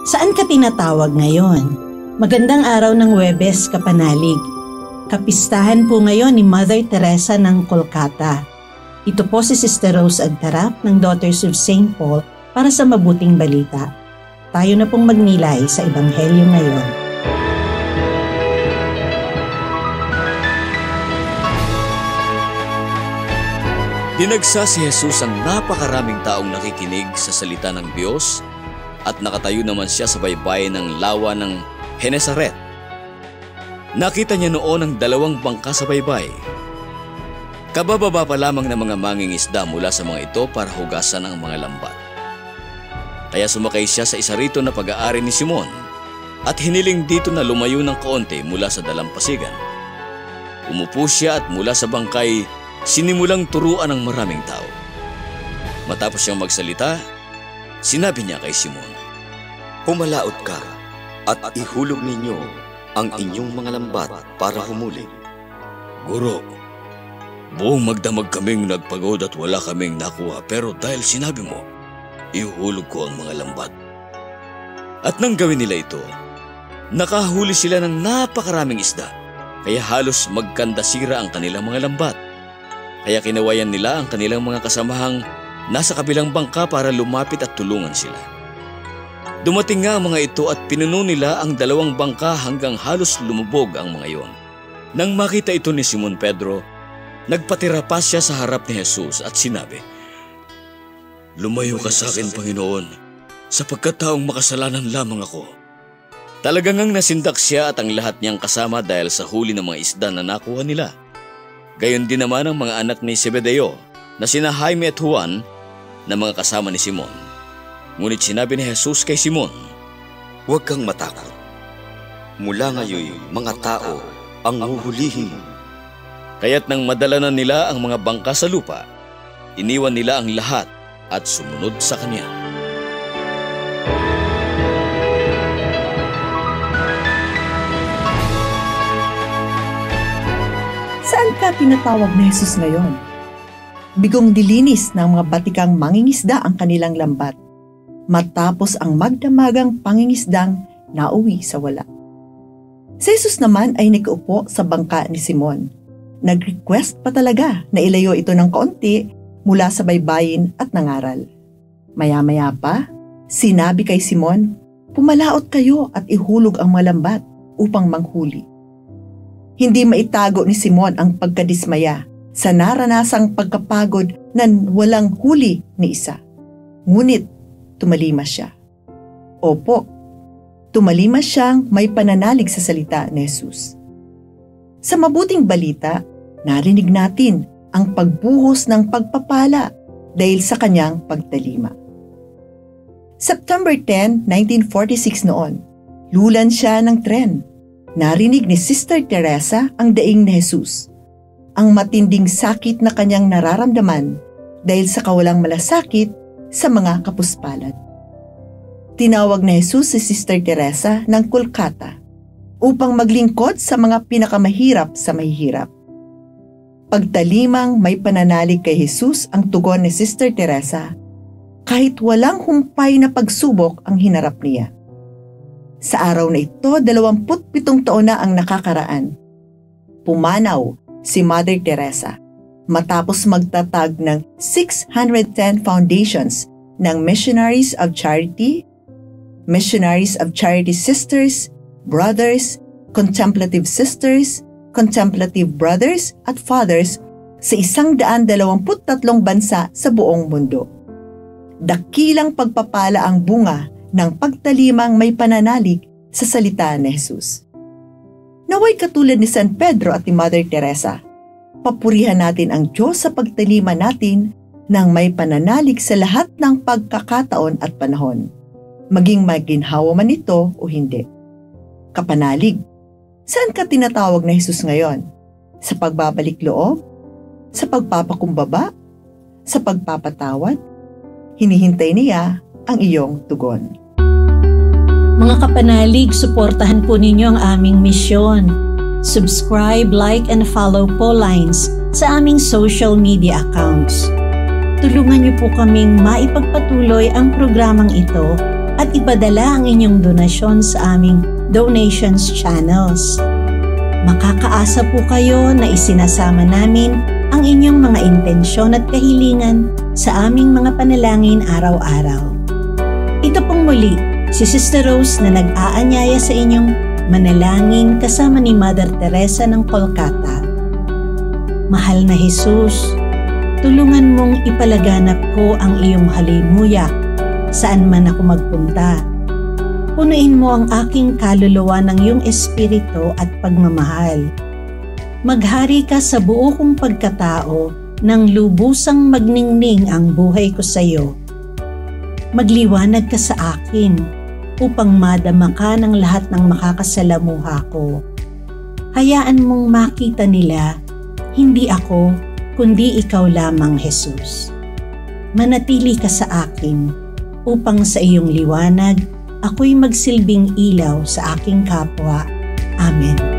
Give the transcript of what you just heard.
Saan ka tinatawag ngayon? Magandang araw ng Huwebes, Kapanalig. Kapistahan po ngayon ni Mother Teresa ng Kolkata. Ito po si Sister Rose Agtarap ng Daughters of St. Paul para sa mabuting balita. Tayo na pong magnilay sa Ebanghelyo ngayon. Dinagsa si Jesus ang napakaraming taong nakikinig sa salita ng Diyos at nakatayo naman siya sa baybayin ng lawa ng Genesaret. Nakita niya noon ang 2 bangka sa baybay. Kabababa pa lamang ng mga mangingisda mula sa mga ito para hugasan ang mga lambat. Kaya sumakay siya sa isa rito na pag-aari ni Simon at hiniling dito na lumayo ng kaunti mula sa dalampasigan. Umupo siya at mula sa bangkay sinimulang turuan ng maraming tao. Matapos siyang magsalita, sinabi niya kay Simon, "Pumalaot ka at ihulog ninyo ang inyong mga lambat para humuli." "Guro, buong magdamag kaming nagpagod at wala kaming nakuha, pero dahil sinabi mo, ihulog ko ang mga lambat." At nang gawin nila ito, nakahuli sila ng napakaraming isda, kaya halos magkandasira ang kanilang mga lambat. Kaya kinawayan nila ang kanilang mga kasamahang nasa kabilang bangka para lumapit at tulungan sila. Dumating nga ang mga ito at pinuno nila ang 2 bangka hanggang halos lumubog ang mga iyon. Nang makita ito ni Simon Pedro, nagpatira pa siya sa harap ni Jesus at sinabi, "Lumayo ka sa akin, Panginoon, sapagkat taong makasalanan lamang ako." Talagang ngang nasindak siya at ang lahat niyang kasama dahil sa huli ng mga isda na nakuha nila. Gayon din naman ang mga anak ni Zebedeo na sina Jaime at Juan na mga kasama ni Simon. Ngunit sinabi ni Jesus kay Simon, "Huwag kang matakot. Mula ngayon, mga tao ang huhulihin mo." Kaya't nang madala na nila ang mga bangka sa lupa, iniwan nila ang lahat at sumunod sa kanya. Saan ka tinatawag ni Jesus ngayon? Bigong dilinis ng mga batikang mangingisda ang kanilang lambat, matapos ang magdamagang pangingisdang nauwi sa wala. Si Jesus naman ay nakaupo sa bangka ni Simon. Nag-request pa talaga na ilayo ito ng kaunti mula sa baybayin at nangaral. Maya-maya pa, sinabi kay Simon, "Pumalaot kayo at ihulog ang mga lambat upang manghuli." Hindi maitago ni Simon ang pagkadismaya sa naranasang pagkapagod na walang huli ni isa. Ngunit tumalima siya. Opo, tumalima siyang may pananalig sa salita ni Jesus. Sa mabuting balita, narinig natin ang pagbuhos ng pagpapala dahil sa kanyang pagtalima. September 10, 1946 noon, lulan siya ng tren. Narinig ni Sister Teresa ang daing ni Jesus, ang matinding sakit na kanyang nararamdaman dahil sa kawalang malasakit sa mga kapuspalad. Tinawag ni Jesus si Sister Teresa ng Kolkata upang maglingkod sa mga pinakamahirap sa mahihirap. Pagtalimang may pananalig kay Jesus ang tugon ni Sister Teresa kahit walang humpay na pagsubok ang hinarap niya. Sa araw na ito, 27 taon na ang nakakaraan. Pumanaw si Mother Teresa matapos magtatag ng 610 foundations ng Missionaries of Charity, Missionaries of Charity Sisters, Brothers, Contemplative Sisters, Contemplative Brothers at Fathers sa 123 bansa sa buong mundo. Dakilang pagpapala ang bunga ng pagtalimang may pananalig sa salita ni Jesus. Naway katulad ni San Pedro at ni Mother Teresa, papurihan natin ang Diyos sa pagtalima natin ng may pananalig sa lahat ng pagkakataon at panahon, maging maginhawa man ito o hindi. Kapanalig, saan ka tinatawag na Jesus ngayon? Sa pagbabalik loob? Sa pagpapakumbaba? Sa pagpapatawad? Hinihintay niya ang iyong tugon. Mga kapanalig, suportahan po ninyo ang aming misyon. Subscribe, like, and follow po lines sa aming social media accounts. Tulungan niyo po kaming maipagpatuloy ang programang ito at ipadala ang inyong donasyon sa aming donations channels. Makakaasa po kayo na isinasama namin ang inyong mga intensyon at kahilingan sa aming mga panalangin araw-araw. Ito pong muli, si Sister Rose na nag-aanyaya sa inyong manalangin kasama ni Mother Teresa ng Kolkata. Mahal na Jesus, tulungan mong ipalaganap ko ang iyong halimuyak saan man ako magpunta. Punuin mo ang aking kaluluwa ng iyong espiritu at pagmamahal. Maghari ka sa buo kong pagkatao nang lubusang magningning ang buhay ko sa iyo. Magliwanag ka sa akin upang madama ka ng lahat ng makakasalamuha ko. Hayaan mong makita nila, hindi ako, kundi ikaw lamang, Jesus. Manatili ka sa akin upang sa iyong liwanag, ako'y magsilbing ilaw sa aking kapwa. Amen.